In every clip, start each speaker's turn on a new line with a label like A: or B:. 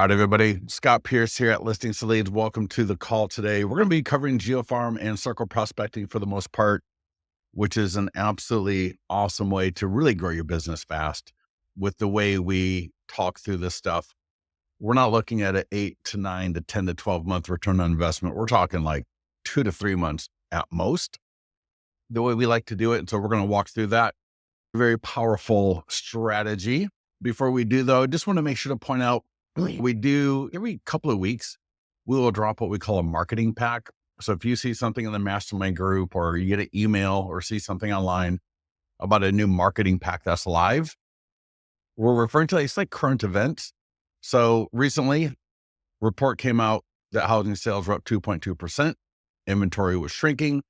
A: All right, everybody. Scott Pierce here at Listings to Leads. Welcome to the call today. We're going to be covering GeoFarm and circle prospecting for the most part, which is an absolutely awesome way to really grow your business fast. With the way we talk through this stuff, we're not looking at an 8 to 9 to 10 to 12 month return on investment. We're talking like 2 to 3 months at most, the way we like to do it. And so we're going to walk through that very powerful strategy. Before we do, though, I just want to make sure to point out we do every couple of weeks, we will drop what we call a marketing pack. So if you see something in the mastermind group or you get an email or see something online about a new marketing pack that's live, we're referring to it's like current events. So recently, report came out that housing sales were up 2.2%. Inventory was shrinking.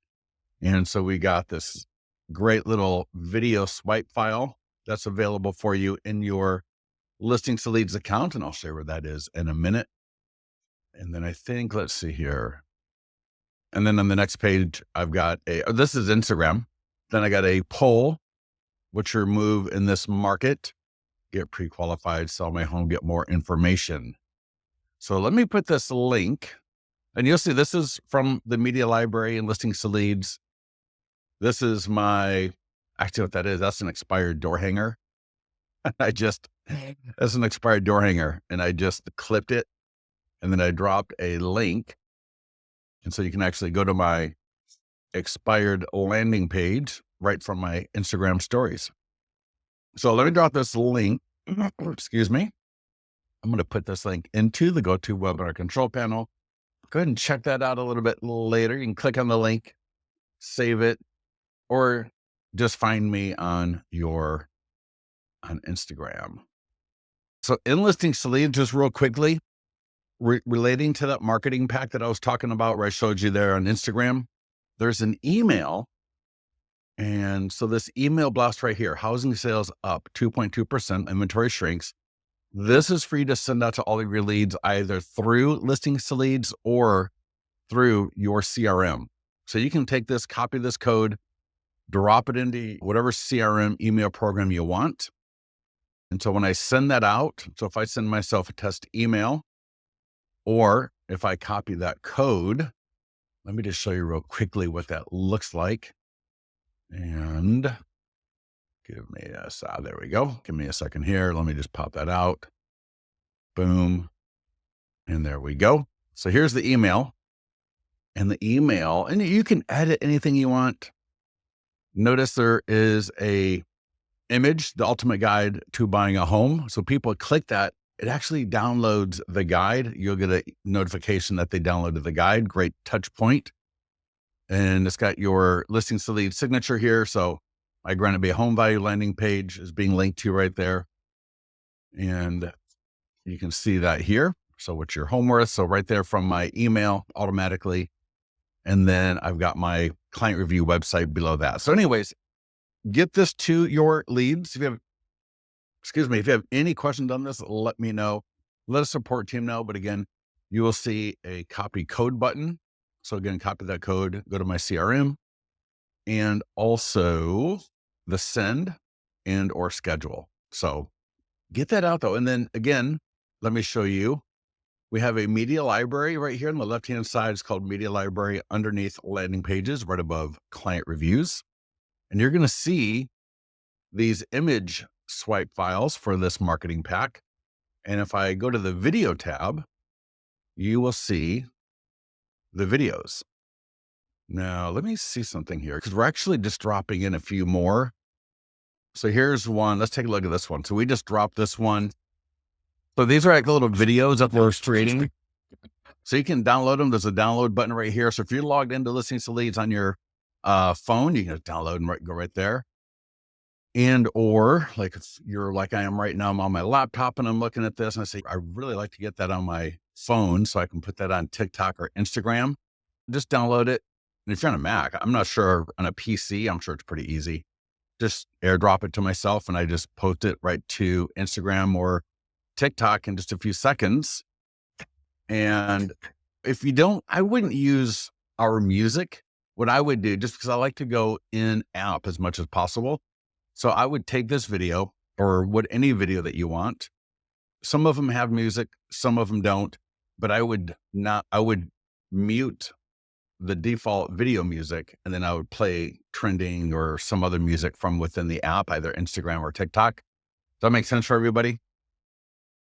A: And so we got this great little video swipe file that's available for you in your Listings to Leads account. And I'll share where that is in a minute. And then I think, let's see here. And then on the next page, I've got this is Instagram. Then I got a poll, what's your move in this market? Get pre-qualified, sell my home, get more information. So let me put this link, and you'll see this is from the media library and Listings to Leads. This is actually what that is, that's an expired door hanger. That's an expired door hanger, and I just clipped it, and then I dropped a link. And so you can actually go to my expired landing page right from my Instagram stories. So let me drop this link. Excuse me. I'm going to put this link into the GoToWebinar control panel. Go ahead and check that out a little bit later. You can click on the link, save it, or just find me on Instagram. So in Listings to Leads, just real quickly, relating to that marketing pack that I was talking about, where I showed you there on Instagram, there's an email. And so this email blast right here, housing sales up 2.2%, inventory shrinks. This is for you to send out to all of your leads, either through Listings to Leads or through your CRM. So you can take this, copy this code, drop it into whatever CRM email program you want. And so when I send that out, so if I send myself a test email, or if I copy that code, let me just show you real quickly what that looks like. And there we go. Give me a second here. Let me just pop that out. Boom. And there we go. So here's the email. And you can edit anything you want. Notice there is a image, the ultimate guide to buying a home. So people click that, it actually downloads the guide. You'll get a notification that they downloaded the guide. Great touch point. And it's got your Listings to Leads signature here. So my Granite Bay home value landing page is being linked to right there. And you can see that here. So what's your home worth? So right there from my email automatically. And then I've got my client review website below that. So anyways, get this to your leads. If you have any questions on this, let me know. Let a support team know. But again, you will see a copy code button. So again, copy that code, go to my CRM, and also the send and or schedule. So get that out though. And then again, let me show you. We have a media library right here on the left-hand side. It's called Media Library, underneath landing pages, right above client reviews. And you're going to see these image swipe files for this marketing pack. And if I go to the video tab, you will see the videos. Now, let me see something here, because we're actually just dropping in a few more. So here's one. Let's take a look at this one. So we just dropped this one. So these are like little videos that we're creating. So you can download them. There's a download button right here. So if you're logged into Listings to Leads on your phone, you can just download and go right there. And or like if you're like I am right now, I'm on my laptop and I'm looking at this and I say, I really like to get that on my phone so I can put that on TikTok or Instagram. Just download it. And if you're on a Mac, I'm not sure on a PC, I'm sure it's pretty easy. Just airdrop it to myself and I just post it right to Instagram or TikTok in just a few seconds. And if you don't, I wouldn't use our music. What I would do, just because I like to go in app as much as possible. So I would take this video or any video that you want, Some of them have music, some of them don't, but I would mute the default video music, and then I would play trending or some other music from within the app, either Instagram or TikTok. Does that make sense for everybody?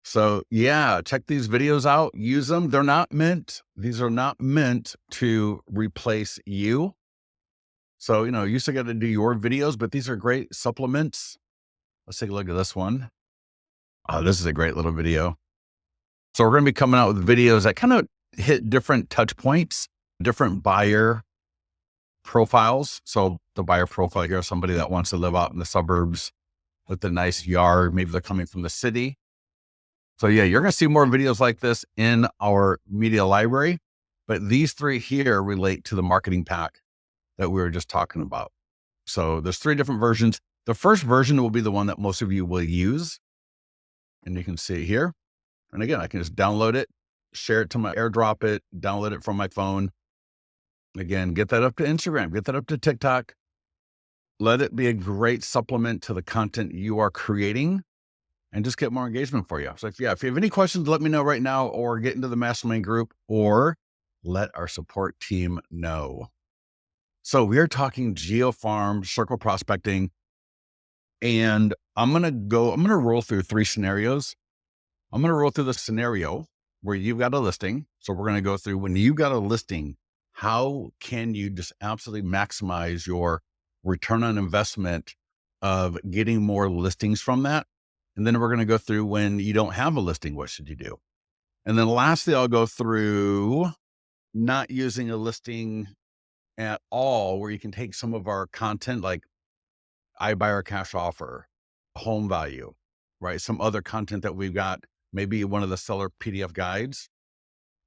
A: So yeah, check these videos out, use them. These are not meant to replace you. So, you still got to do your videos, but these are great supplements. Let's take a look at this one. Oh, this is a great little video. So we're going to be coming out with videos that kind of hit different touch points, different buyer profiles. So the buyer profile here is somebody that wants to live out in the suburbs with a nice yard. Maybe they're coming from the city. So yeah, you're going to see more videos like this in our media library, but these 3 here relate to the marketing pack that we were just talking about. So there's 3 different versions. The first version will be the one that most of you will use. And you can see it here. And again, I can just download it, share it to my AirDrop it, download it from my phone. Again, get that up to Instagram, get that up to TikTok. Let it be a great supplement to the content you are creating and just get more engagement for you. So if you have any questions, let me know right now, or get into the mastermind group, or let our support team know. So we are talking GeoFarm, circle prospecting, and I'm going to roll through 3 scenarios. I'm going to roll through the scenario where you've got a listing. So we're going to go through when you've got a listing, how can you just absolutely maximize your return on investment of getting more listings from that? And then we're going to go through when you don't have a listing, what should you do? And then lastly, I'll go through not using a listing at all, where you can take some of our content like iBuyer cash offer, home value, right? Some other content that we've got, maybe one of the seller PDF guides,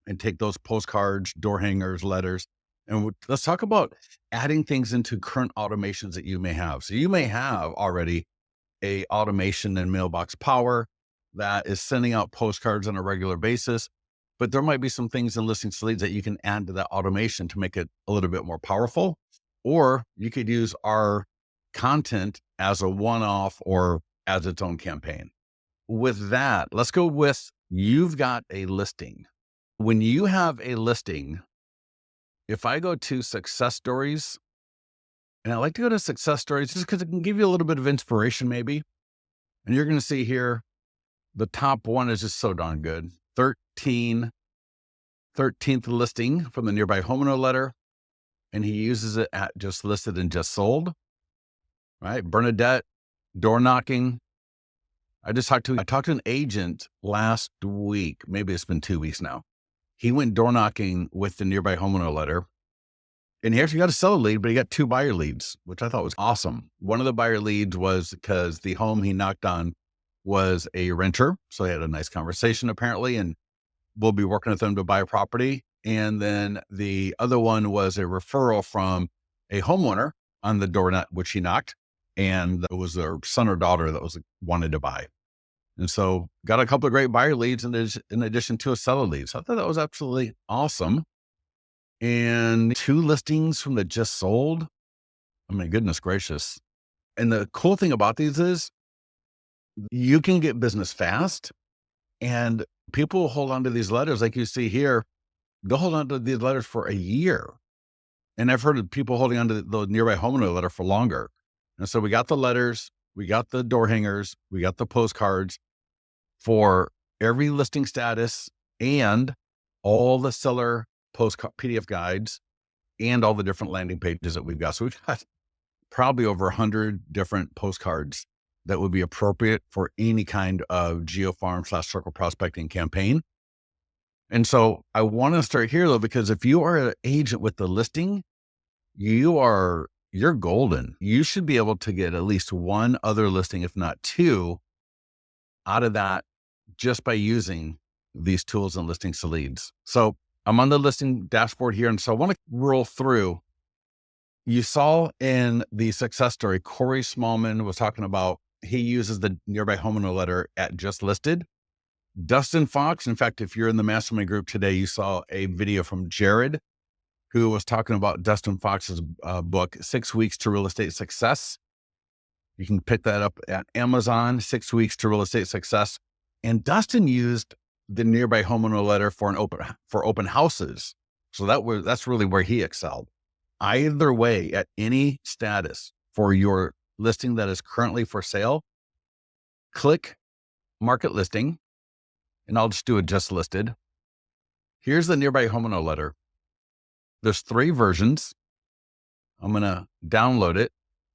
A: and take those postcards, door hangers, letters. And let's talk about adding things into current automations that you may have. So you may have already a automation in Mailbox Power that is sending out postcards on a regular basis, but there might be some things in Listings to Leads that you can add to that automation to make it a little bit more powerful. Or you could use our content as a one-off or as its own campaign. With that, let's go with, you've got a listing. When you have a listing, if I go to success stories, and I like to go to success stories just because it can give you a little bit of inspiration maybe. And you're going to see here, the top one is just so darn good. 13th listing from the Nearby Homeowner letter. And he uses it at just listed and just sold, right? Bernadette, door knocking. I talked to an agent last week. Maybe it's been 2 weeks now. He went door knocking with the Nearby Homeowner letter. And he actually got a seller lead, but he got 2 buyer leads, which I thought was awesome. One of the buyer leads was because the home he knocked on was a renter. So they had a nice conversation apparently, and we'll be working with them to buy a property. And then the other one was a referral from a homeowner on the door which he knocked. And it was their son or daughter that wanted to buy. And so got a couple of great buyer leads in addition to a seller lead. So I thought that was absolutely awesome. And 2 listings from the just sold. I mean, goodness gracious. And the cool thing about these is you can get business fast, and people will hold on to these letters. Like you see here, they'll hold on to these letters for a year. And I've heard of people holding on to the Nearby Homeowner letter for longer. And so we got the letters, we got the door hangers, we got the postcards for every listing status, and all the seller postcard PDF guides, and all the different landing pages that we've got. So we've got probably over 100 different postcards that would be appropriate for any kind of GeoFarm / circle prospecting campaign. And so I want to start here though, because if you are an agent with the listing, you're golden. You should be able to get at least 1 other listing, if not 2, out of that just by using these tools and Listings to Leads. So I'm on the listing dashboard here. And so I want to roll through. You saw in the success story, Corey Smallman was talking about, he uses the Nearby Homeowner letter at just listed. Dustin Fox, in fact, if you're in the mastermind group today, you saw a video from Jared, who was talking about Dustin Fox's book, 6 Weeks to Real Estate Success. You can pick that up at Amazon, 6 Weeks to Real Estate Success. And Dustin used the nearby homeowner letter for open houses. So that's really where he excelled. Either way, at any status for your listing that is currently for sale, click market listing, and I'll just do a just listed. Here's the nearby homeowner letter. There's 3 versions. I'm going to download it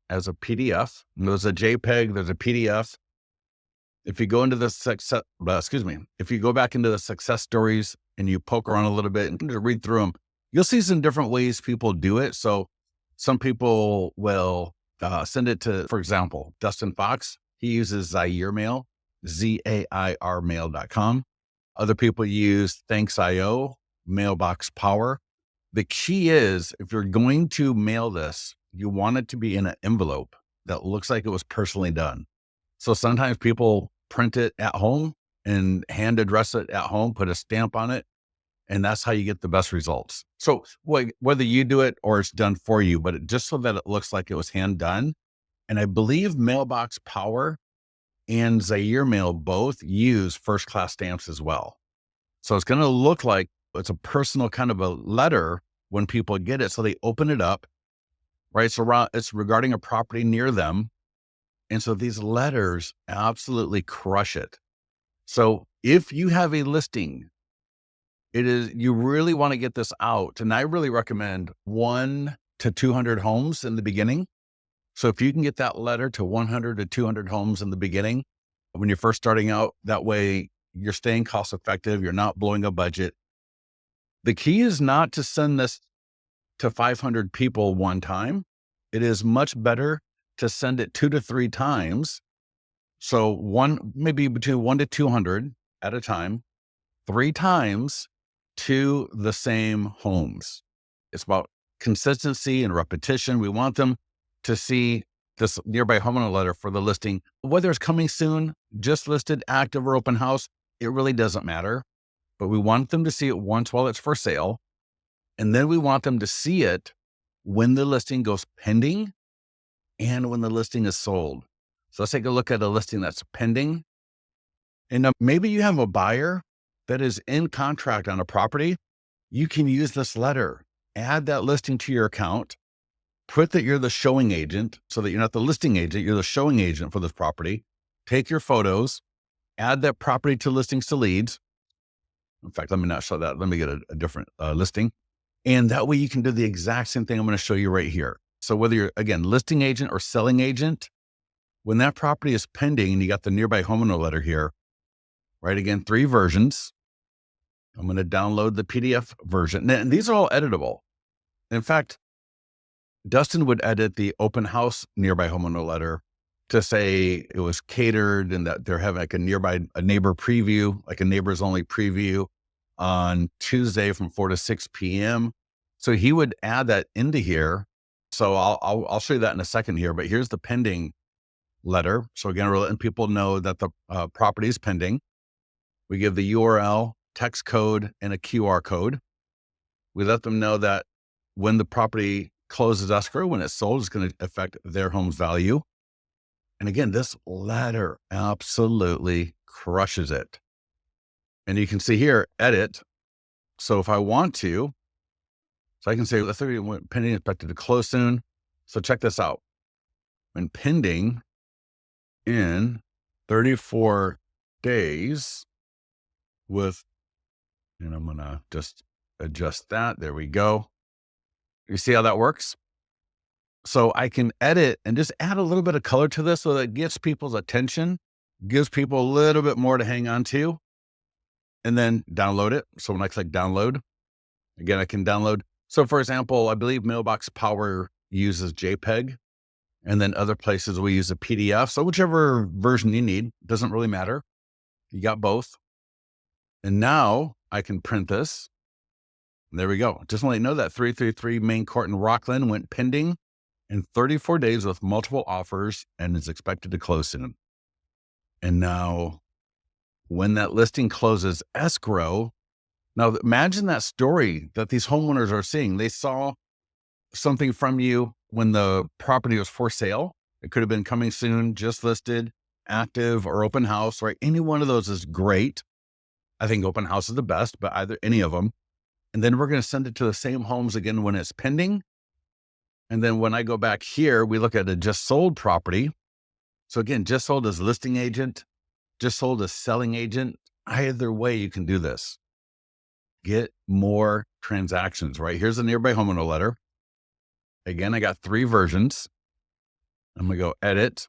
A: as a PDF. And there's a JPEG, there's a PDF. If you go into the if you go back into the success stories and you poke around a little bit and just read through them, you'll see some different ways people do it. So some people will send it to, for example, Dustin Fox. He uses Zaire Mail, ZAIRmail.com. Other people use Thanks.io, Mailbox Power. The key is, if you're going to mail this, you want it to be in an envelope that looks like it was personally done. So sometimes people print it at home and hand address it at home, put a stamp on it, and that's how you get the best results. So whether you do it or it's done for you, but just so that it looks like it was hand done. And I believe Mailbox Power and Zaire Mail both use first class stamps as well. So it's going to look like it's a personal kind of a letter when people get it. So they open it up, right? So it's regarding a property near them. And so these letters absolutely crush it. So if you have a listing, you really want to get this out. And I really recommend 1 to 200 homes in the beginning. So if you can get that letter to 100 to 200 homes in the beginning, when you're first starting out, that way you're staying cost effective. You're not blowing a budget. The key is not to send this to 500 people one time. It is much better to send it 2 to 3 times. So maybe between 1 to 200 at a time, 3 times to the same homes. It's about consistency and repetition. We want them to see this nearby homeowner letter for the listing, whether it's coming soon, just listed, active, or open house, it really doesn't matter. But we want them to see it once while it's for sale. And then we want them to see it when the listing goes pending and when the listing is sold. So let's take a look at a listing that's pending. And maybe you have a buyer that is in contract on a property. You can use this letter, add that listing to your account, put that you're the showing agent so that you're not the listing agent, you're the showing agent for this property. Take your photos, add that property to listings to leads. In fact, let me not show that. Let me get a different listing. And that way you can do the exact same thing I'm going to show you right here. So whether you're, again, listing agent or selling agent, when that property is pending and you got the nearby homeowner letter here, right? Again, 3 versions. I'm going to download the PDF version. And these are all editable. In fact, Dustin would edit the open house nearby homeowner letter to say it was catered and that they're having like a neighbor preview, like a neighbors only preview on Tuesday from 4 to 6 p.m. So he would add that into here. So I'll show you that in a second here, but here's the pending letter. So again, we're letting people know that the property is pending. We give the URL, text code, and a QR code. We let them know that when the property closes escrow, when it's sold, it's going to affect their home's value. And again, this letter absolutely crushes it. And you can see here, edit. So if I want to, so I can say, let's say pending expected to close soon. So check this out. When pending in 34 days and I'm going to just adjust that. There we go. You see how that works? So I can edit and just add a little bit of color to this so that it gets people's attention, gives people a little bit more to hang on to, and then download it. So when I click download, again, I can download. So for example, I believe Mailbox Power uses JPEG, and then other places we use a PDF. So whichever version you need, doesn't really matter. You got both. And now I can print this. There we go. Just want to let you know that 333 Main Court in Rockland went pending in 34 days with multiple offers and is expected to close soon. And now when that listing closes escrow, now imagine that story that these homeowners are seeing. They saw something from you when the property was for sale. It could have been coming soon, just listed, active, or open house, right? Any one of those is great. I think open house is the best, but any of them. And then we're going to send it to the same homes again when it's pending. And then when I go back here, we look at a just sold property. So again, just sold as listing agent, just sold as selling agent. Either way, you can do this. Get more transactions, right? Here's a nearby homeowner letter. Again, I got 3 versions. I'm going to go edit.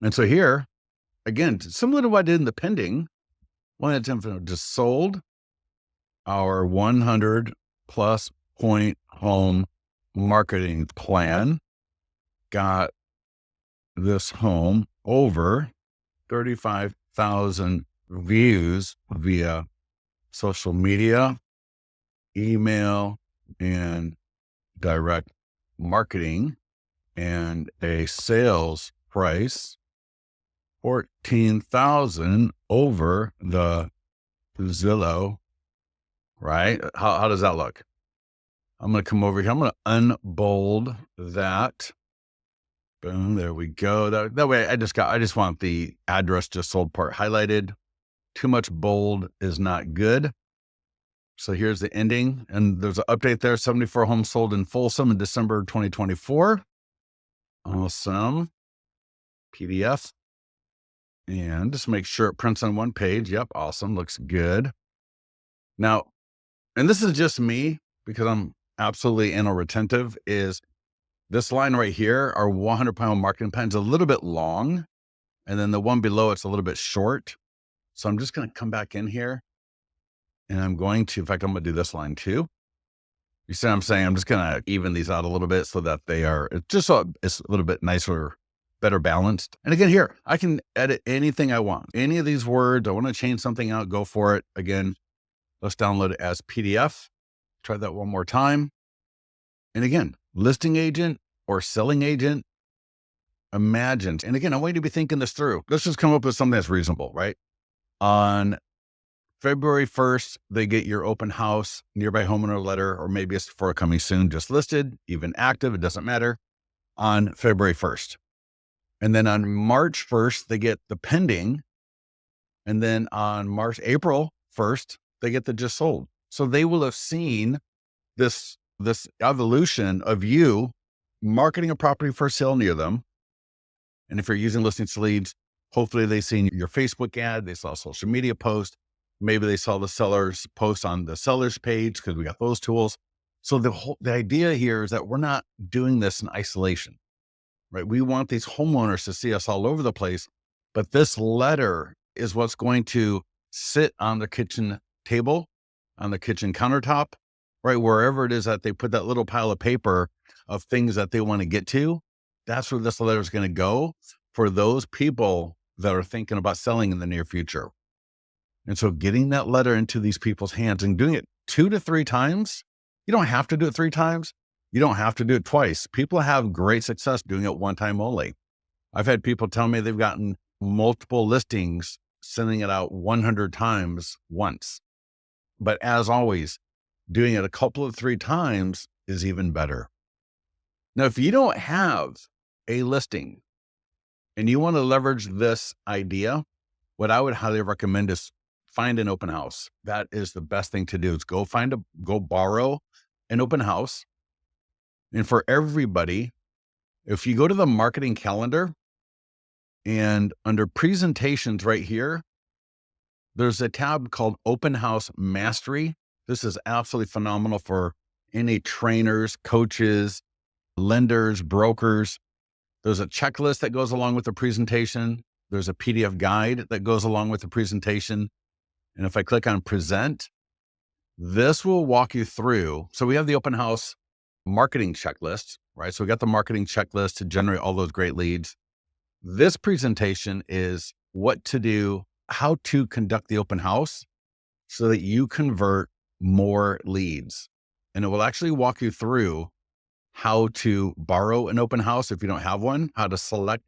A: And so here, again, similar to what I did in the pending, one at 10 just sold our 100 plus point home marketing plan. Got this home over 35,000 views via social media, email, and direct marketing, and a sales price 14,000 over the Zillow, right? How does that look? I'm going to come over here. I'm going to unbold that. Boom. There we go. That way I just want the address just sold part highlighted. Too much bold is not good. So here's the ending, and there's an update there. 74 homes sold in Folsom in December 2024. Awesome. PDF. And just make sure it prints on one page. Yep. Awesome. Looks good. Now, and this is just me because I'm absolutely anal retentive, is this line right here, our 100-pound marketing plan, is a little bit long. And then the one below, it's a little bit short. So I'm just going to come back in here, and I'm going to, in fact, I'm going to do this line too. You see what I'm saying? I'm just going to even these out a little bit so that it's just so it's a little bit nicer, better balanced. And again, here, I can edit anything I want. Any of these words, I want to change something out, go for it. Again, let's download it as PDF. Try that one more time. And again, listing agent or selling agent, imagine. And again, I want you to be thinking this through. Let's just come up with something that's reasonable, right? On February 1st, they get your open house nearby homeowner letter, or maybe it's for a coming soon, just listed, even active, it doesn't matter, on February 1st. And then on March 1st, they get the pending. And then on April 1st, they get the just sold. So they will have seen this evolution of you marketing a property for sale near them. And if you're using listings to leads, hopefully they've seen your Facebook ad, they saw a social media post, maybe they saw the seller's post on the seller's page because we got those tools. So the idea here is that we're not doing this in isolation, right? We want these homeowners to see us all over the place, but this letter is what's going to sit on the kitchen table, on the kitchen countertop, right? Wherever it is that they put that little pile of paper of things that they want to get to, that's where this letter is going to go for those people that are thinking about selling in the near future. And so getting that letter into these people's hands and doing it 2 to 3 times, you don't have to do it 3 times. You don't have to do it twice. People have great success doing it one time only. I've had people tell me they've gotten multiple listings, sending it out 100 times once. But as always, doing it a couple of 3 times is even better. Now, if you don't have a listing and you want to leverage this idea, what I would highly recommend is find an open house. That is the best thing to do, is go borrow an open house. And for everybody, if you go to the marketing calendar and under presentations right here, there's a tab called Open House Mastery. This is absolutely phenomenal for any trainers, coaches, lenders, brokers. There's a checklist that goes along with the presentation. There's a PDF guide that goes along with the presentation. And if I click on present, this will walk you through. So we have the open house marketing checklist, right? So we got the marketing checklist to generate all those great leads. This presentation is what to do, how to conduct the open house so that you convert more leads. And it will actually walk you through how to borrow an open house if you don't have one, how to select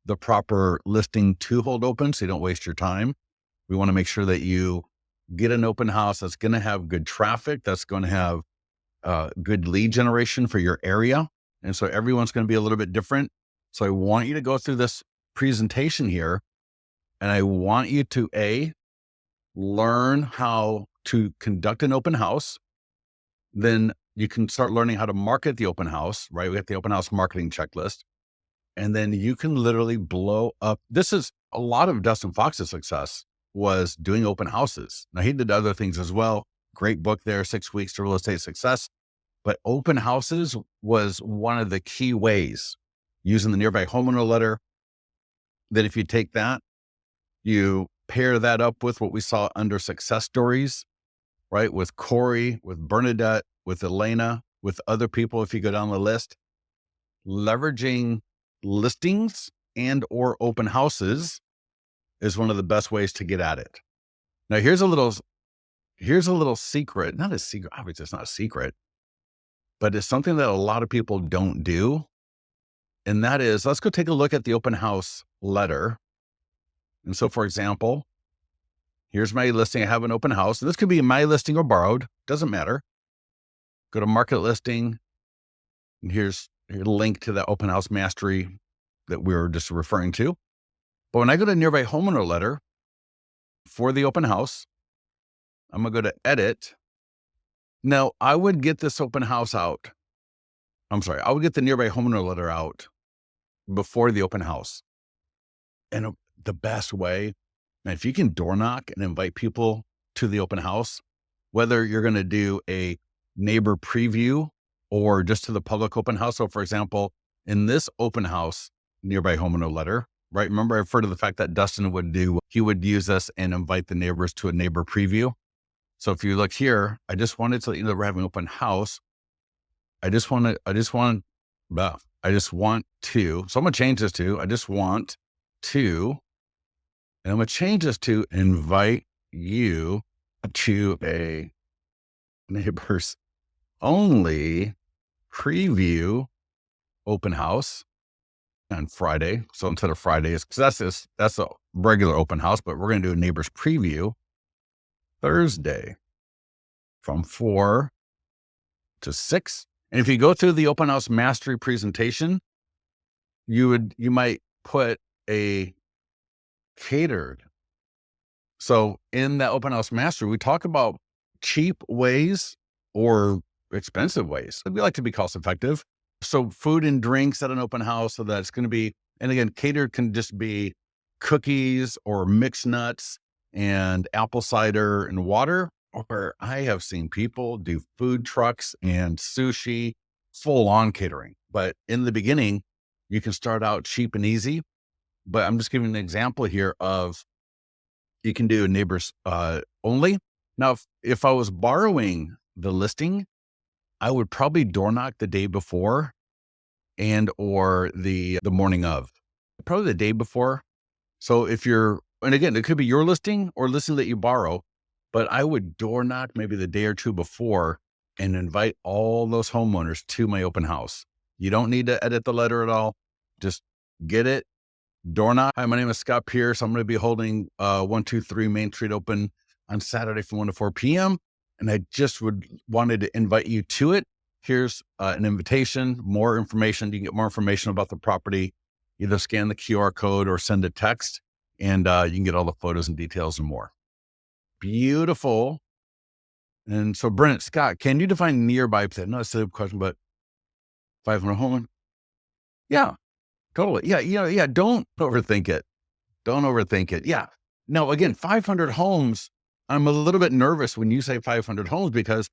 A: the proper listing to hold open so you don't waste your time. We want to make sure that you get an open house that's going to have good traffic, that's going to have good lead generation for your area. And so everyone's going to be a little bit different. So I want you to go through this presentation here, and I want you to learn how to conduct an open house. Then you can start learning how to market the open house, right? We have the open house marketing checklist. And then you can literally blow up. This is a lot of Dustin Fox's success was doing open houses. Now, he did other things as well. Great book there, 6 Weeks to Real Estate Success. But open houses was one of the key ways, using the nearby homeowner letter, that if you take that, you pair that up with what we saw under success stories, right? With Corey, with Bernadette, with Elena, with other people, if you go down the list, leveraging listings and or open houses is one of the best ways to get at it. Now, here's a little secret, not a secret, obviously it's not a secret, but it's something that a lot of people don't do. And that is, let's go take a look at the open house letter. And so, for example, here's my listing. I have an open house. And this could be my listing or borrowed, doesn't matter. Go to market listing. And here's a link to the open house mastery that we were just referring to. But when I go to nearby homeowner letter for the open house, I'm going to go to edit. Now, I would get this open house out. I would get the nearby homeowner letter out before the open house. And the best way, and if you can door knock and invite people to the open house, whether you're going to do a neighbor preview or just to the public open house. So, for example, in this open house nearby homeowner letter, right? Remember, I referred to the fact that Dustin would use this and invite the neighbors to a neighbor preview. So if you look here, I just wanted to let you know we're having open house. So I'm going to change this to, and I'm going to change this to invite you to a neighbors only preview open house on Friday. So instead of Fridays, because that's a regular open house, but we're going to do a neighbors preview Thursday from 4 to 6. And if you go through the open house mastery presentation, you might put a catered. So in that open house mastery, we talk about cheap ways or expensive ways. We like to be cost effective. So food and drinks at an open house, so that's going to be, and again, catered can just be cookies or mixed nuts and apple cider and water. Or I have seen people do food trucks and sushi, full on catering. But in the beginning, you can start out cheap and easy. But I'm just giving an example here of you can do neighbors only. Now, if I was borrowing the listing, I would probably door knock the day before and or the morning of, probably the day before. So and again, it could be your listing or listing that you borrow, but I would door knock maybe the day or two before and invite all those homeowners to my open house. You don't need to edit the letter at all. Just get it, door knock. Hi, my name is Scott Pierce. I'm going to be holding 123 Main Street open on Saturday from 1 to 4 p.m. And I just wanted to invite you to it. Here's an invitation, more information. You can get more information about the property. Either scan the QR code or send a text, and you can get all the photos and details and more. Beautiful. And so, Brent, Scott, can you define nearby? Not a silly question, but 500 home? Yeah, totally. Yeah. Don't overthink it. Yeah. Now, again, 500 homes. I'm a little bit nervous when you say 500 homes because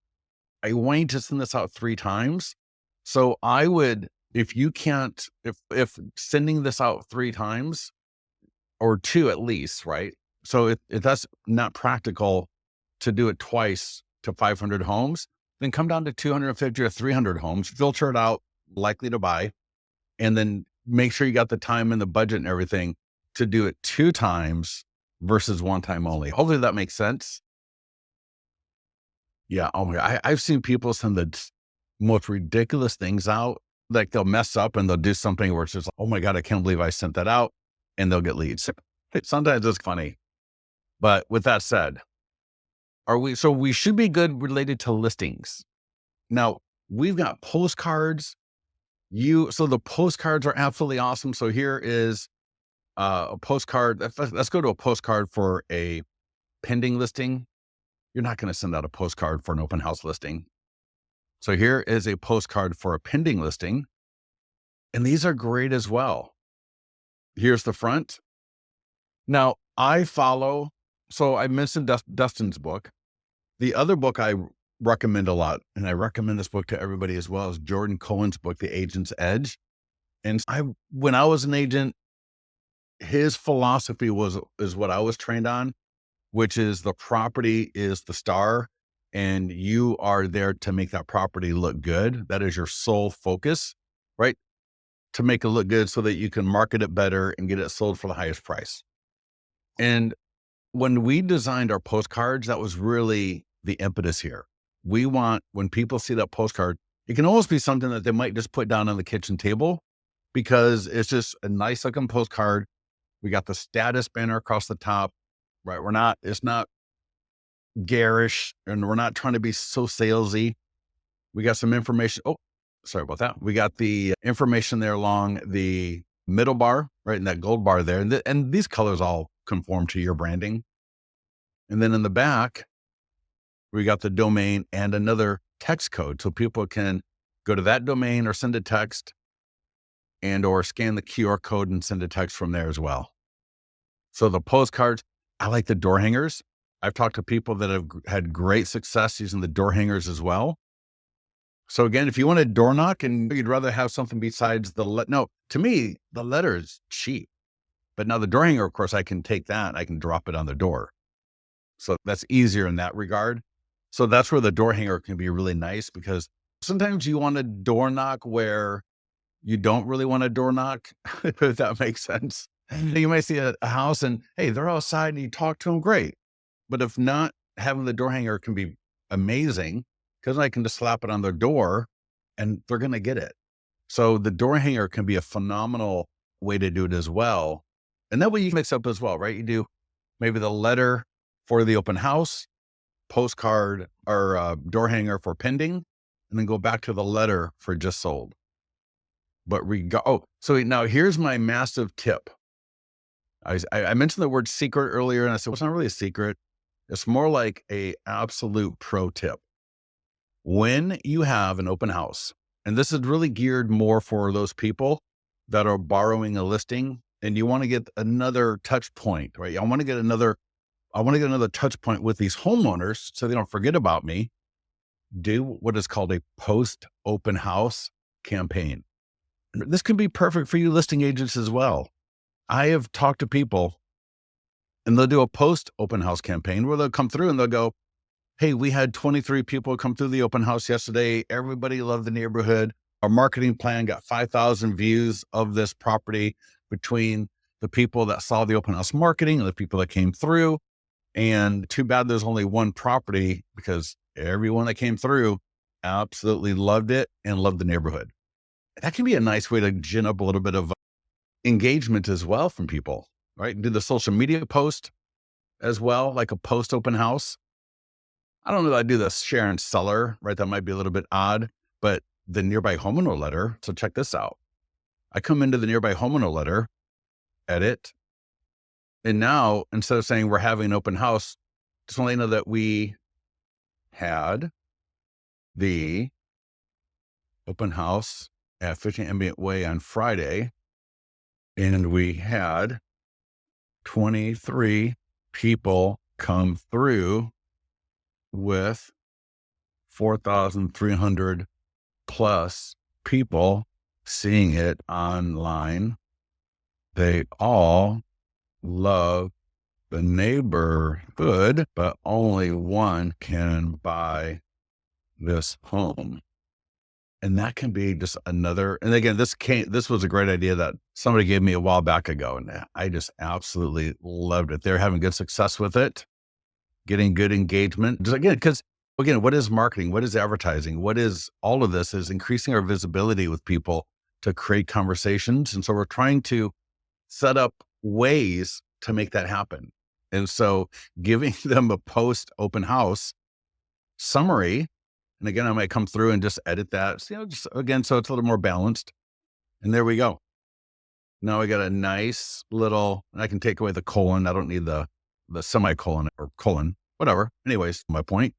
A: I want you to send this out 3 times. So I would, if sending this out 3 times or 2 at least, right? So if that's not practical to do it twice to 500 homes, then come down to 250 or 300 homes, filter it out, likely to buy, and then make sure you got the time and the budget and everything to do it 2 times versus 1 time only. Hopefully that makes sense. Yeah. Oh my God. I've seen people send the most ridiculous things out. Like they'll mess up and they'll do something where it's just, oh my God, I can't believe I sent that out, and they'll get leads. Sometimes it's funny. But with that said, so we should be good related to listings. Now we've got postcards. So the postcards are absolutely awesome. So here is A postcard. Let's go to a postcard for a pending listing. You're not going to send out a postcard for an open house listing. So here is a postcard for a pending listing. And these are great as well. Here's the front. Now so I mentioned Dustin's book. The other book I recommend a lot, and I recommend this book to everybody as well, is Jordan Cohen's book, The Agent's Edge. And when I was an agent, his philosophy is what I was trained on, which is the property is the star and you are there to make that property look good. That is your sole focus, right? To make it look good so that you can market it better and get it sold for the highest price. And when we designed our postcards, that was really the impetus here. We want, when people see that postcard, it can almost be something that they might just put down on the kitchen table because it's just a nice looking postcard. We got the status banner across the top, right? It's not garish and we're not trying to be so salesy. We got some information. Oh, sorry about that. We got the information there along the middle bar, right? And that gold bar there. And these colors all conform to your branding. And then in the back, we got the domain and another text code. So people can go to that domain or send a text or scan the QR code and send a text from there as well. So the postcards, I like the door hangers. I've talked to people that have had great success using the door hangers as well. So again, if you want a door knock and you'd rather have something besides to me, the letter is cheap. But now the door hanger, of course, I can take that and I can drop it on the door. So that's easier in that regard. So that's where the door hanger can be really nice because sometimes you want a door knock where you don't really want a door knock, if that makes sense. You might see a house and, hey, they're outside and you talk to them, great. But if not, having the door hanger can be amazing because I can just slap it on their door and they're going to get it. So the door hanger can be a phenomenal way to do it as well. And that way you mix up as well, right? You do maybe the letter for the open house, postcard or door hanger for pending, and then go back to the letter for just sold. But so now here's my massive tip. I mentioned the word secret earlier and I said, well, it's not really a secret. It's more like a absolute pro tip. When you have an open house, and this is really geared more for those people that are borrowing a listing and you want to get another touch point, right? I want to get another touch point with these homeowners so they don't forget about me. Do what is called a post open house campaign. This can be perfect for you listing agents as well. I have talked to people and they'll do a post open house campaign where they'll come through and they'll go, hey, we had 23 people come through the open house yesterday. Everybody loved the neighborhood. Our marketing plan got 5,000 views of this property between the people that saw the open house marketing and the people that came through. And too bad there's only one property because everyone that came through absolutely loved it and loved the neighborhood. That can be a nice way to gin up a little bit of engagement as well from people, right? Do the social media post as well, like a post open house. I don't know that I do the share and seller, right? That might be a little bit odd, but the nearby homeowner letter. So check this out. I come into the nearby homeowner letter, edit. And now instead of saying we're having an open house, just want to let you know that we had the open house at 15 Ambient Way on Friday. And we had 23 people come through with 4,300 plus people seeing it online. They all love the neighborhood, but only one can buy this home. And that can be just another, and again, this was a great idea that somebody gave me a while back ago. And I just absolutely loved it. They're having good success with it, getting good engagement. Just because what is marketing? What is advertising? What is all of this is increasing our visibility with people to create conversations. And so we're trying to set up ways to make that happen. And so giving them a post open house summary. And again, I might come through and just edit that, so, just again, so it's a little more balanced. And there we go. Now I got a nice little, I can take away the colon. I don't need the semicolon or colon, whatever. Anyways, my point.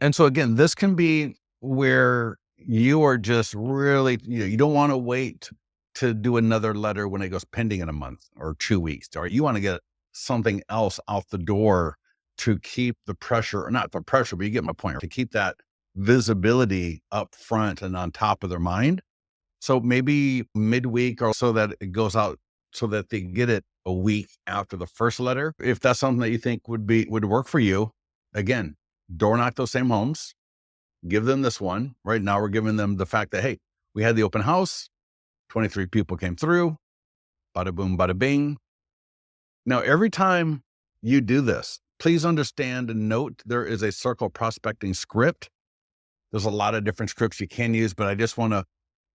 A: And so again, this can be where you are just really, you don't want to wait to do another letter when it goes pending in a month or 2 weeks, or you want to get something else out the door to keep the pressure, or not the pressure, but you get my point, to keep that visibility up front and on top of their mind. So maybe midweek, or so that it goes out so that they get it a week after the first letter. If that's something that you think would work for you, again, door knock those same homes, give them this one. Right now, we're giving them the fact that, hey, we had the open house, 23 people came through, bada boom, bada bing. Now, every time you do this, please understand and note there is a circle prospecting script. There's a lot of different scripts you can use, but I just want to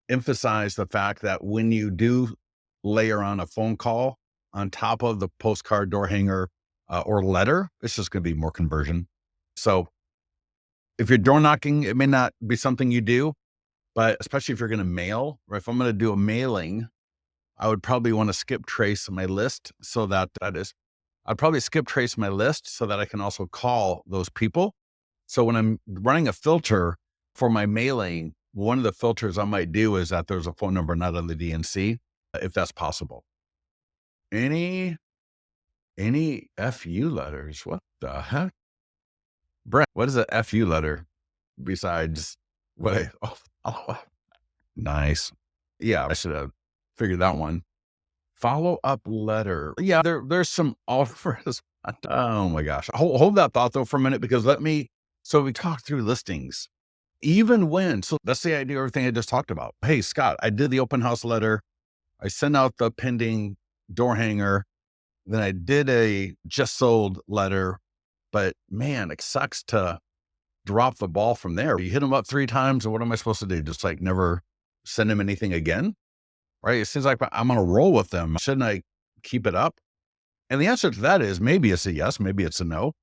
A: emphasize the fact that when you do layer on a phone call on top of the postcard, door hanger, or letter, it's just going to be more conversion. So if you're door knocking, it may not be something you do, but especially if you're going to mail, or if I'm going to do a mailing, I would probably want to skip trace my list so I'd probably skip trace my list so that I can also call those people. So when I'm running a filter for my mailing, one of the filters I might do is that there's a phone number not on the DNC, if that's possible. Any FU letters? What the heck? Brent, what is a FU letter besides what nice. Yeah, I should have figured that one. Follow-up letter. Yeah, there's some offers. Oh my gosh. Hold that thought though for a minute, because so we talked through listings. So let's say I do everything I just talked about. Hey, Scott, I did the open house letter. I sent out the pending door hanger. Then I did a just sold letter, but man, it sucks to drop the ball from there. You hit them up 3 times, and what am I supposed to do? Just like never send them anything again? Right? It seems like I'm on a roll with them. Shouldn't I keep it up? And the answer to that is maybe it's a yes, maybe it's a no.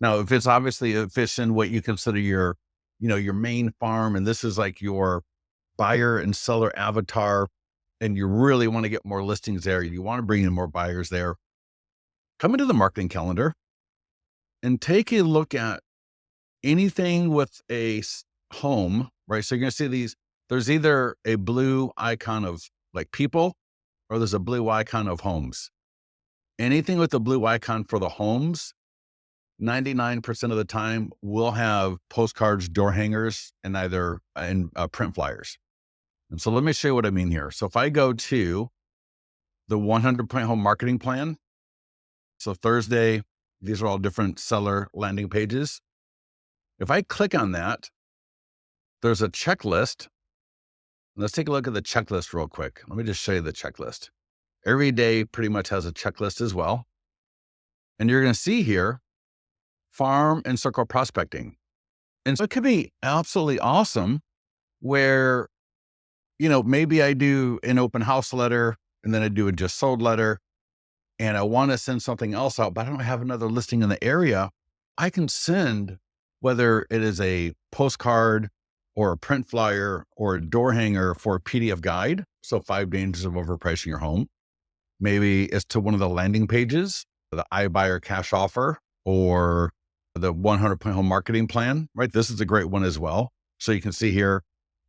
A: Now, if it's in what you consider your main farm, and this is like your buyer and seller avatar, and you really want to get more listings there, you want to bring in more buyers there, come into the marketing calendar and take a look at anything with a home, right? So you're going to see there's either a blue icon of like people, or there's a blue icon of homes. Anything with the blue icon for the homes, 99% of the time will have postcards, door hangers, and print flyers. And so let me show you what I mean here. So if I go to the 100-point home marketing plan, so Thursday, these are all different seller landing pages. If I click on that, there's a checklist. Let's take a look at the checklist real quick. Let me just show you the checklist. Every day pretty much has a checklist as well. And you're going to see here, farm and circle prospecting. And so it could be absolutely awesome where, maybe I do an open house letter and then I do a just sold letter, and I want to send something else out, but I don't have another listing in the area. I can send, whether it is a postcard or a print flyer or a door hanger for a PDF guide. So 5 dangers of overpricing your home. Maybe it's to one of the landing pages, the iBuyer cash offer, or the 100-point home marketing plan, right? This is a great one as well. So you can see here,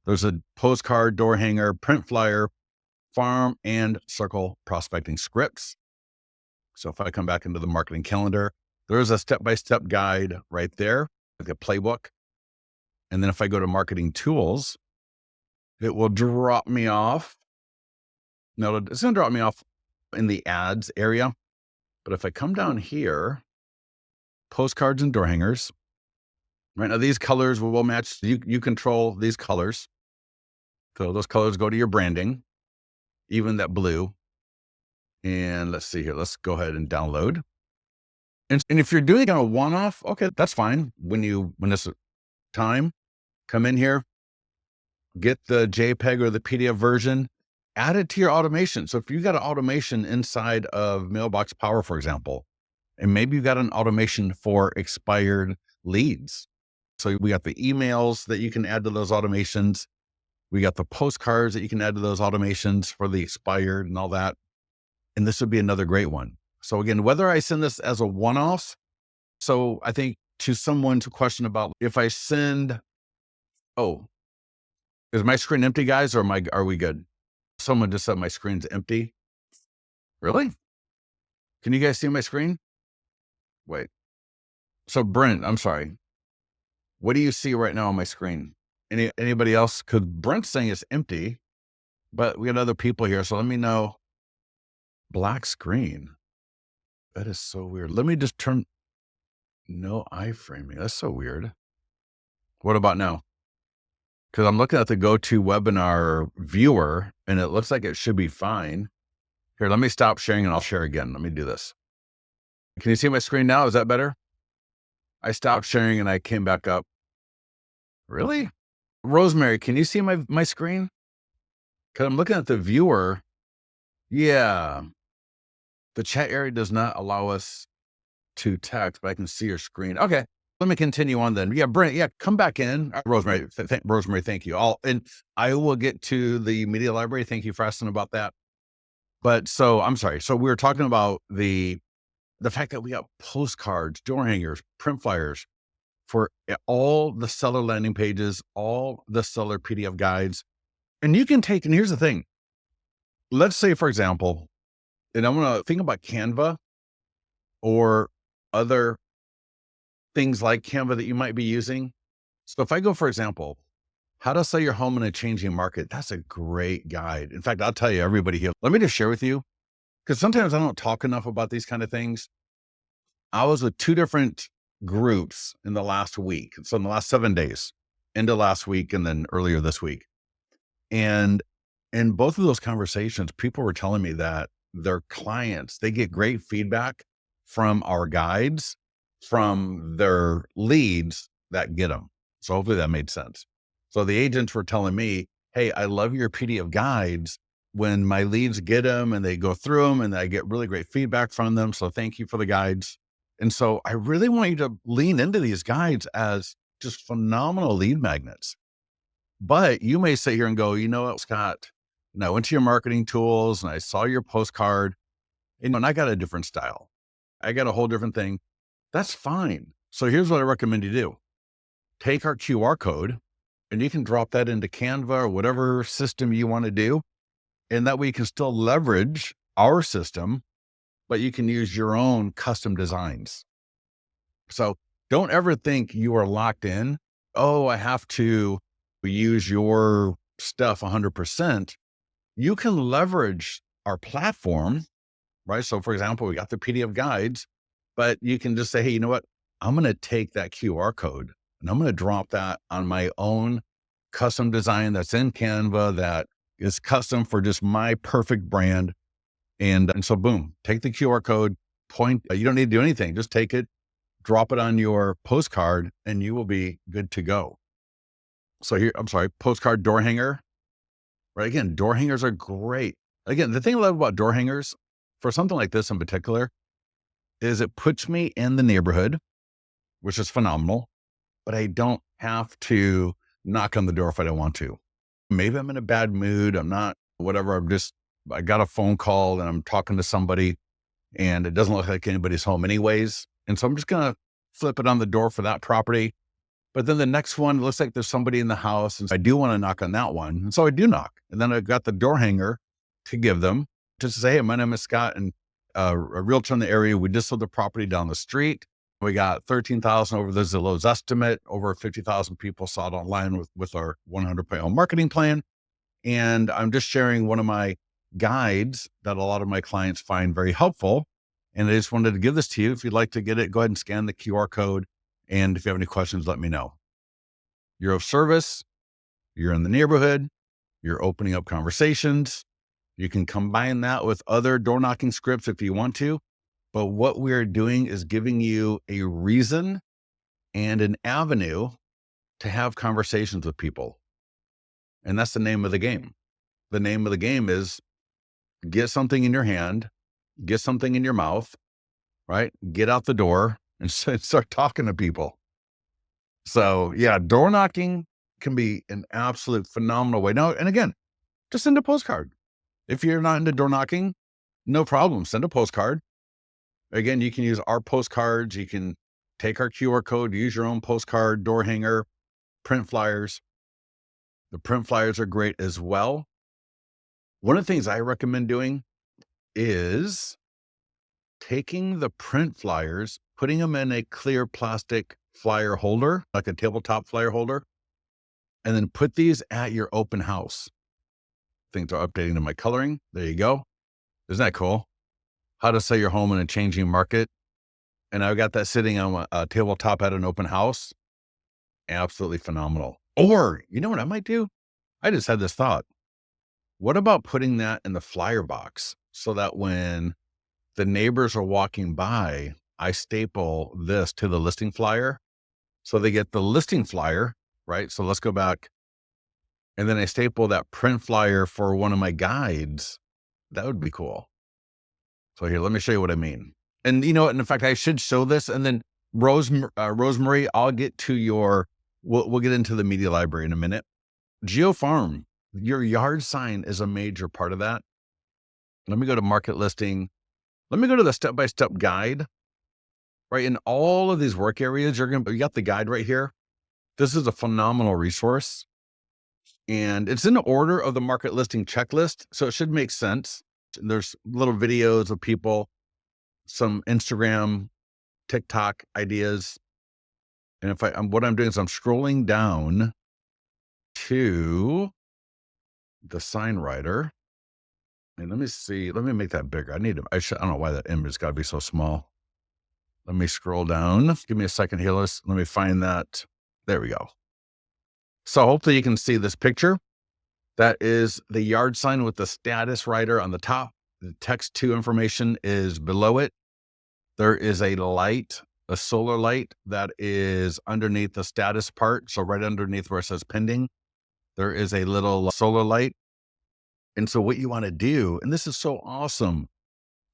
A: there's a postcard, door hanger, print flyer, farm and circle prospecting scripts. So if I come back into the marketing calendar, there's a step-by-step guide right there, like a playbook. And then if I go to marketing tools, it will drop me off. No, it's going to drop me off in the ads area. But if I come down here, postcards and door hangers, right now, these colors will match. You control these colors. So those colors go to your branding, even that blue. And let's see here. Let's go ahead and download. And if you're doing a one-off, okay, that's fine. When this time, come in here, get the JPEG or the PDF version, add it to your automation. So if you've got an automation inside of Mailbox Power, for example, and maybe you've got an automation for expired leads. So we got the emails that you can add to those automations. We got the postcards that you can add to those automations for the expired and all that. And this would be another great one. So again, whether I send this as a one-off, so I think to someone's question about if I send, oh, is my screen empty, guys, or are we good? Someone just said my screen's empty. Really? Can you guys see my screen? Wait. So Brent, I'm sorry. What do you see right now on my screen? Anybody else? Because Brent's saying it's empty, but we got other people here. So let me know. Black screen. That is so weird. Let me just turn no iframing. That's so weird. What about now? Because I'm looking at the GoToWebinar viewer and it looks like it should be fine. Here, let me stop sharing and I'll share again. Let me do this. Can you see my screen now? Is that better? I stopped sharing and I came back up. Really? Rosemary, can you see my screen? Because I'm looking at the viewer. Yeah. The chat area does not allow us to text, but I can see your screen. Okay. Let me continue on then. Yeah, Brent, yeah, come back in. Rosemary, Rosemary, thank you. I will get to the media library. Thank you for asking about that. But so I'm sorry. So we were talking about the fact that we got postcards, door hangers, print flyers for all the seller landing pages, all the seller PDF guides. And you can take, and here's the thing. Let's say, for example, and I'm going to think about Canva or other things like Canva that you might be using. So if I go, for example, how to sell your home in a changing market, that's a great guide. In fact, I'll tell you, everybody here, let me just share with you, because sometimes I don't talk enough about these kind of things. I was with 2 different groups in the last week. So in the last 7 days, into last week, and then earlier this week. And in both of those conversations, people were telling me that their clients, they get great feedback from our guides, from their leads that get them. So hopefully that made sense. So the agents were telling me, hey, I love your PDF guides. When my leads get them and they go through them and I get really great feedback from them. So thank you for the guides. And so I really want you to lean into these guides as just phenomenal lead magnets. But you may sit here and go, you know what, Scott, and I went to your marketing tools and I saw your postcard and I got a different style. I got a whole different thing. That's fine. So here's what I recommend you do. Take our QR code and you can drop that into Canva or whatever system you want to do. And that way you can still leverage our system, but you can use your own custom designs. So don't ever think you are locked in. Oh, I have to use your stuff 100%. You can leverage our platform, right? So for example, we got the PDF guides, but you can just say, hey, you know what? I'm going to take that QR code and I'm going to drop that on my own custom design that's in Canva that is custom for just my perfect brand. And so boom, take the QR code, point, you don't need to do anything. Just take it, drop it on your postcard and you will be good to go. So here, I'm sorry, postcard door hanger, right? Again, door hangers are great. Again, the thing I love about door hangers for something like this in particular is it puts me in the neighborhood, which is phenomenal, but I don't have to knock on the door if I don't want to. Maybe I'm in a bad mood. I'm not, whatever. I got a phone call and I'm talking to somebody and it doesn't look like anybody's home anyways. And so I'm just going to flip it on the door for that property. But then the next one, it looks like there's somebody in the house. And I do want to knock on that one. And so I do knock. And then I got the door hanger to give them just to say, hey, my name is Scott and a realtor in the area. We just sold the property down the street. We got 13,000 over the Zillow's estimate. Over 50,000 people saw it online with our 100-point home marketing plan. And I'm just sharing one of my guides that a lot of my clients find very helpful. And I just wanted to give this to you. If you'd like to get it, go ahead and scan the QR code. And if you have any questions, let me know. You're of service. You're in the neighborhood. You're opening up conversations. You can combine that with other door knocking scripts if you want to. But what we're doing is giving you a reason and an avenue to have conversations with people. And that's the name of the game. The name of the game is get something in your hand, get something in your mouth, right? Get out the door and start talking to people. So yeah, door knocking can be an absolute phenomenal way. Now, and again, just send a postcard. If you're not into door knocking, no problem. Send a postcard. Again, you can use our postcards. You can take our QR code, use your own postcard, door hanger, print flyers. The print flyers are great as well. One of the things I recommend doing is taking the print flyers, putting them in a clear plastic flyer holder, like a tabletop flyer holder, and then put these at your open house. Things are updating to my coloring. There you go. Isn't that cool? How to sell your home in a changing market. And I've got that sitting on a tabletop at an open house. Absolutely phenomenal. Or, you know what I might do? I just had this thought. What about putting that in the flyer box so that when the neighbors are walking by, I staple this to the listing flyer so they get the listing flyer, right? So let's go back. And then I staple that print flyer for one of my guides. That would be cool. So here, let me show you what I mean. And you know what? In fact, I should show this. And then Rosemary, I'll get to we'll get into the media library in a minute. GeoFarm, your yard sign is a major part of that. Let me go to market listing. Let me go to the step-by-step guide, right? In all of these work areas, you got the guide right here. This is a phenomenal resource. And it's in the order of the market listing checklist. So it should make sense. There's little videos of people, some Instagram, TikTok ideas. And what I'm doing is I'm scrolling down to the sign writer. And let me see, let me make that bigger. I don't know why that image has got to be so small. Let me scroll down. Give me a second here. Let me find that. There we go. So hopefully you can see this picture. That is the yard sign with the status writer on the top. The text to information is below it. There is a light, a solar light that is underneath the status part. So right underneath where it says pending, there is a little solar light. And so what you want to do, and this is so awesome,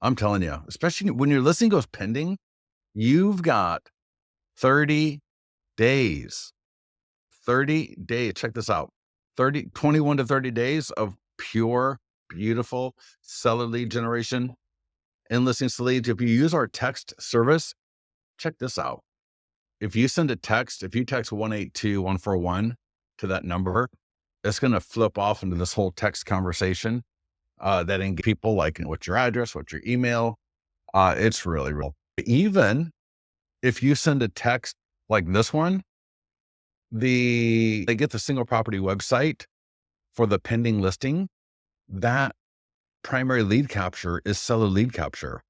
A: I'm telling you, especially when your listing goes pending, you've got 30 days. 30 days. Check this out. 21 to 30 days of pure, beautiful seller lead generation and listings to leads. If you use our text service, check this out. If you send a text, if you text 182-141 to that number, it's going to flip off into this whole text conversation that engage people like what's your address, what's your email. It's really real. Even if you send a text like this one, they get the single property website for the pending listing. That primary lead capture is seller lead capture.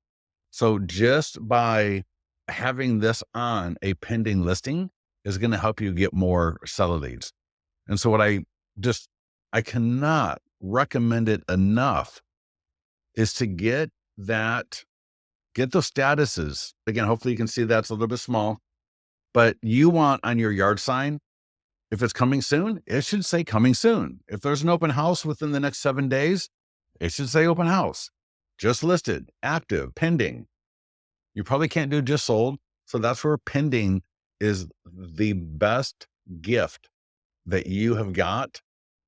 A: So just by having this on a pending listing is going to help you get more seller leads. And so what I cannot recommend it enough is to get those statuses. Again, hopefully you can see that's a little bit small, but you want on your yard sign, if it's coming soon, it should say coming soon. If there's an open house within the next 7 days, it should say open house, just listed, active, pending. You probably can't do just sold. So that's where pending is the best gift that you have got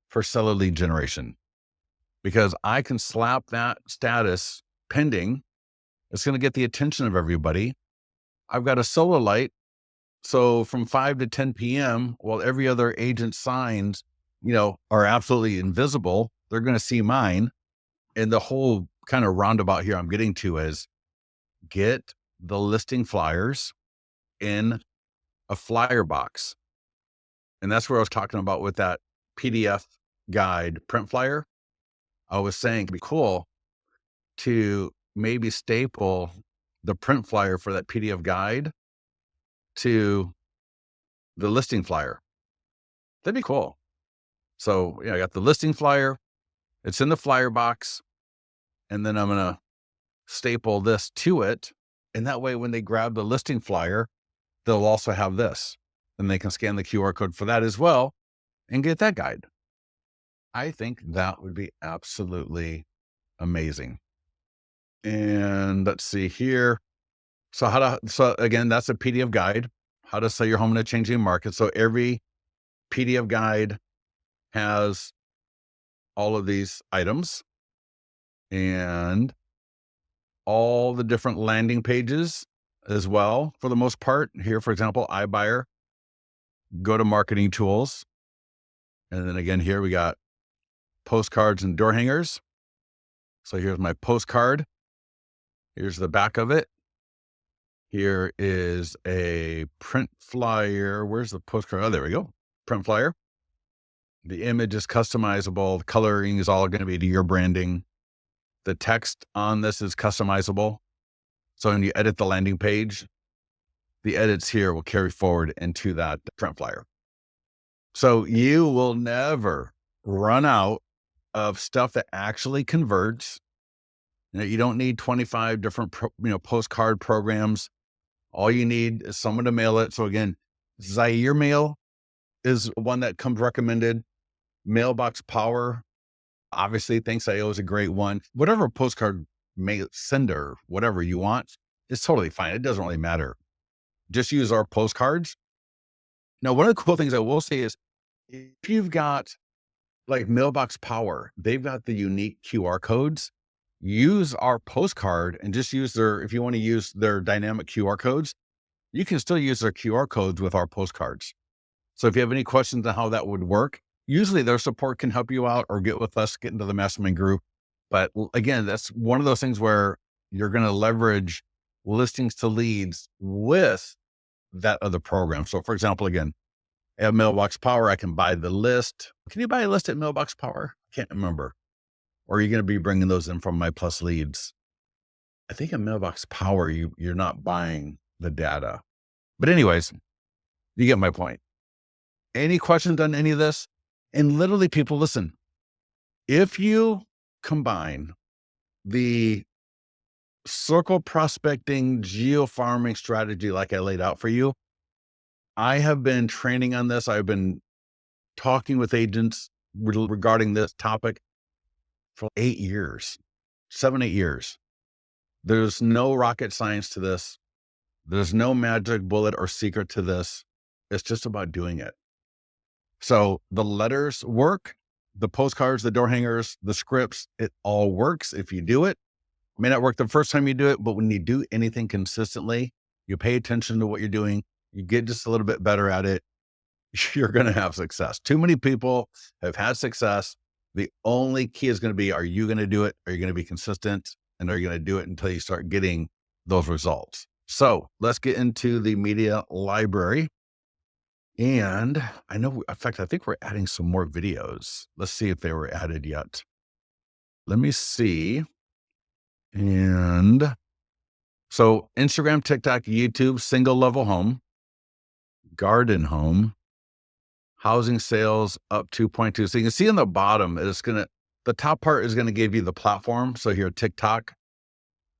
A: for seller lead generation, because I can slap that status pending. It's going to get the attention of everybody. I've got a solar light. So from 5 to 10 p.m., while every other agent signs, are absolutely invisible, they're going to see mine. And the whole kind of roundabout here I'm getting to is get the listing flyers in a flyer box. And that's where I was talking about with that PDF guide print flyer. I was saying it'd be cool to maybe staple the print flyer for that PDF guide to the listing flyer. That'd be cool. So I got the listing flyer. It's in the flyer box. And then I'm going to staple this to it. And that way, when they grab the listing flyer, they'll also have this. And they can scan the QR code for that as well and get that guide. I think that would be absolutely amazing. And let's see here. So again, that's a PDF guide, how to sell your home in a changing market. So every PDF guide has all of these items and all the different landing pages as well, for the most part. Here, for example, iBuyer, go to marketing tools. And then again, here we got postcards and door hangers. So here's my postcard. Here's the back of it. Here is a print flyer. Where's the postcard? Oh, there we go. Print flyer. The image is customizable. The coloring is all going to be to your branding. The text on this is customizable. So when you edit the landing page, the edits here will carry forward into that print flyer. So you will never run out of stuff that actually converts. You don't need 25 different, postcard programs. All you need is someone to mail it. So again, Zaire Mail is one that comes recommended. Mailbox Power, obviously, thanks IO is a great one. Whatever postcard mail sender, whatever you want, it's totally fine. It doesn't really matter. Just use our postcards. Now, one of the cool things I will say is if you've got like Mailbox Power, they've got the unique QR codes. Use our postcard and just use if you want to use their dynamic QR codes, you can still use their QR codes with our postcards. So if you have any questions on how that would work, usually their support can help you out or get with us, get into the mastermind group. But again, that's one of those things where you're going to leverage listings to leads with that other program. So for example, again, I have Mailbox Power. I can buy the list. Can you buy a list at Mailbox Power? I can't remember. Or are you going to be bringing those in from My Plus Leads? I think in Mailbox Power, you're not buying the data. But anyways, you get my point. Any questions on any of this? And literally, people, listen, if you combine the circle prospecting geofarming strategy like I laid out for you, I have been training on this. I've been talking with agents regarding this topic for 8 years, 7, 8 years. There's no rocket science to this. There's no magic bullet or secret to this. It's just about doing it. So the letters work, the postcards, the door hangers, the scripts, it all works if you do it. It may not work the first time you do it, but when you do anything consistently, you pay attention to what you're doing, you get just a little bit better at it, you're going to have success. Too many people have had success. The only key is going to be, are you going to do it? Are you going to be consistent? And are you going to do it until you start getting those results? So let's get into the media library. And I know, in fact, I think we're adding some more videos. Let's see if they were added yet. Let me see. And so Instagram, TikTok, YouTube, single level home, garden home, housing sales up 2.2. So you can see on the bottom, the top part is going to give you the platform. So here, TikTok.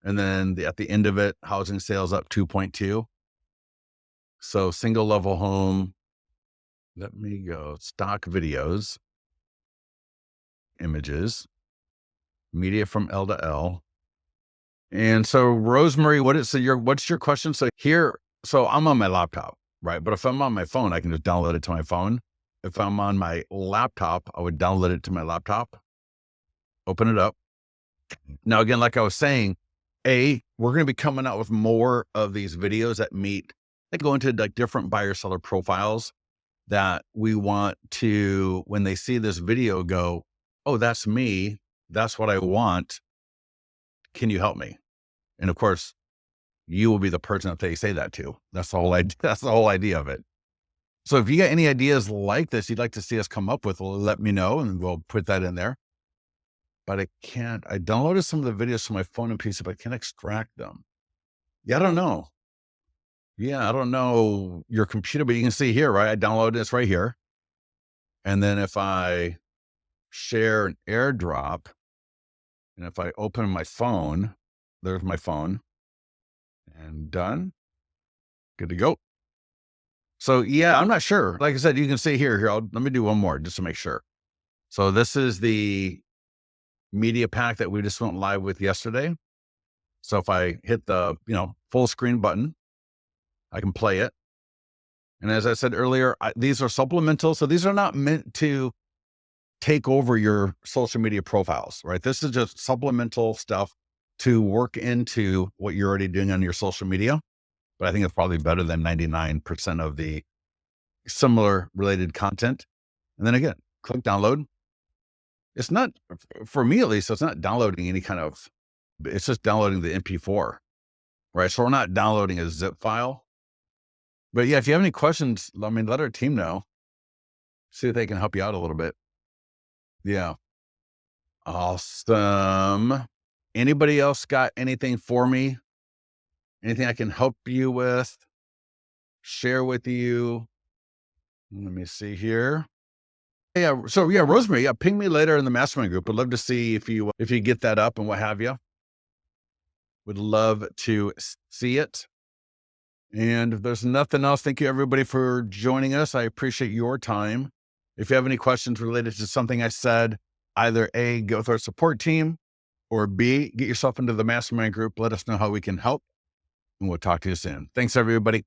A: And then at the end of it, housing sales up 2.2. So single level home. Let me go stock videos, images, media from L to L. And so Rosemary, what's your question? So I'm on my laptop, right? But if I'm on my phone, I can just download it to my phone. If I'm on my laptop, I would download it to my laptop, open it up. Now, again, like I was saying, we're going to be coming out with more of these videos that go into like different buyer seller profiles that we want to, when they see this video, go, oh, that's me. That's what I want. Can you help me? And of course, you will be the person that they say that to. That's the whole idea. That's the whole idea of it. So if you got any ideas like this you'd like to see us come up with, let me know and we'll put that in there. But I downloaded some of the videos from my phone and PC, but I can't extract them. Yeah, I don't know. Yeah, I don't know your computer, but you can see here, right? I downloaded this right here. And then if I share an AirDrop, and if I open my phone, there's my phone, and done. Good to go. So yeah, I'm not sure. Like I said, you can see here, let me do one more just to make sure. So this is the media pack that we just went live with yesterday. So if I hit the, full screen button, I can play it. And as I said earlier, these are supplemental. So these are not meant to take over your social media profiles, right? This is just supplemental stuff to work into what you're already doing on your social media. But I think it's probably better than 99% of the similar related content. And then again, click download. It's not, for me at least, it's not downloading any kind of, it's just downloading the MP4, right? So we're not downloading a zip file. But yeah, if you have any questions, I mean, let our team know. See if they can help you out a little bit. Yeah. Awesome. Anybody else got anything for me? Anything I can help you with? Share with you? Let me see here. Yeah. So yeah, Rosemary, yeah, ping me later in the mastermind group. I'd love to see if you get that up and what have you. Would love to see it. And if there's nothing else, thank you everybody for joining us. I appreciate your time. If you have any questions related to something I said, either A, go with our support team, or B, get yourself into the mastermind group. Let us know how we can help. And we'll talk to you soon. Thanks, everybody.